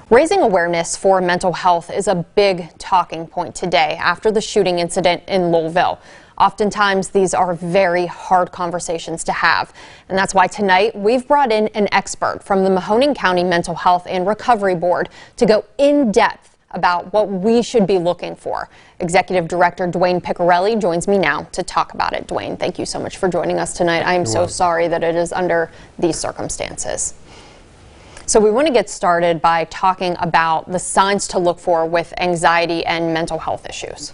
Raising awareness for mental health is a big talking point today after the shooting incident in Lowellville. Oftentimes, these are very hard conversations to have. And that's why tonight we've brought in an expert from the Mahoning County Mental Health and Recovery Board to go in depth about what we should be looking for. Executive Director Duane Piccirelli joins me now to talk about it. Duane, thank you so much for joining us tonight. I am so sorry that it is under these circumstances. So we want to get started by talking about the signs to look for with anxiety and mental health issues.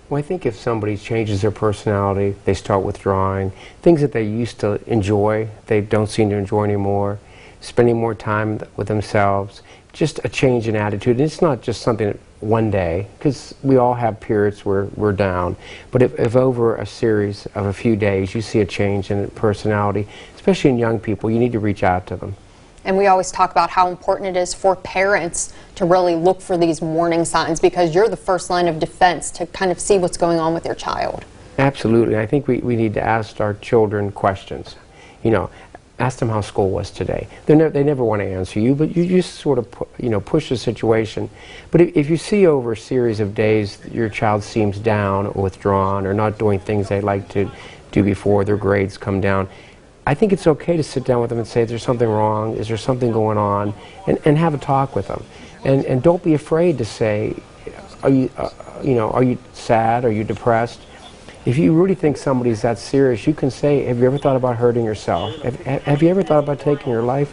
Well, I think if somebody changes their personality, they start withdrawing, things that they used to enjoy, they don't seem to enjoy anymore, spending more time with themselves, just a change in attitude. And it's not just something one day, because we all have periods where we're down, but if over a series of a few days you see a change in personality, especially in young people, you need to reach out to them. And we always talk about how important it is for parents to really look for these warning signs, because you're the first line of defense to kind of see what's going on with your child. Absolutely. I think we need to ask our children questions. You know, ask them how school was today. They never want to answer you, but you just sort of push the situation. But if you see over a series of days your child seems down or withdrawn or not doing things they like to do before their grades come down, I think it's okay to sit down with them and say, is there something wrong? Is there something going on? And have a talk with them. And don't be afraid to say, are you sad? Are you depressed? If you really think somebody's that serious, you can say, have you ever thought about hurting yourself? Have you ever thought about taking your life?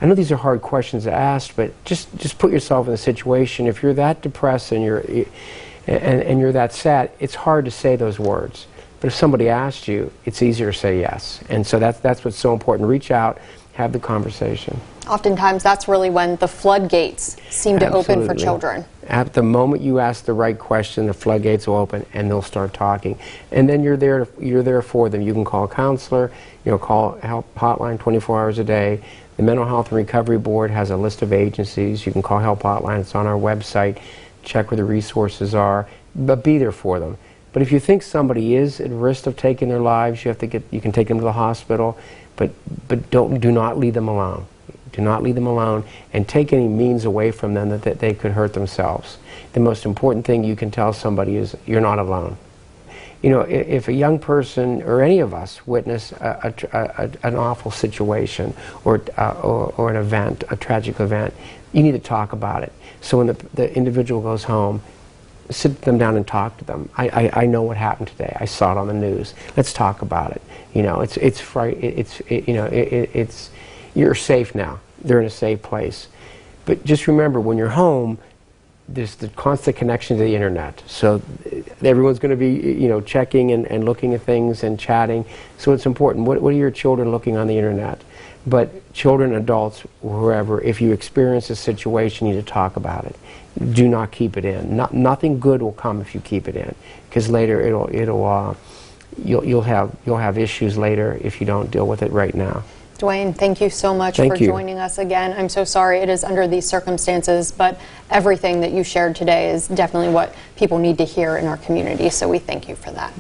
I know these are hard questions to ask, but just put yourself in the situation. If you're that depressed and you're that sad, it's hard to say those words. But if somebody asks you, it's easier to say yes. And so that's what's so important. Reach out, have the conversation. Oftentimes that's really when the floodgates seem to open for children. At the moment you ask the right question, the floodgates will open and they'll start talking. And then you're there for them. You can call a counselor, call help hotline 24 hours a day. The Mental Health and Recovery Board has a list of agencies. You can call help hotline. It's on our website. Check where the resources are, but be there for them. But if you think somebody is at risk of taking their lives, you can take them to the hospital, but do not leave them alone. Do not leave them alone, and take any means away from them that they could hurt themselves. The most important thing you can tell somebody is you're not alone. If a young person or any of us witness an awful situation or an event, a tragic event, you need to talk about it. So when the individual goes home, sit them down and talk to them. I know what happened today. I saw it on the news. Let's talk about it. You're safe now. They're in a safe place. But just remember, when you're home, there's the constant connection to the internet. So everyone's going to be checking and looking at things and chatting. So it's important. What are your children looking on the internet? But children, adults, whoever, if you experience a situation, you need to talk about it. Do not keep it in. Nothing good will come if you keep it in, because later you'll have issues later if you don't deal with it right now. Duane, thank you so much for joining us again. I'm so sorry it is under these circumstances, but everything that you shared today is definitely what people need to hear in our community, so we thank you for that.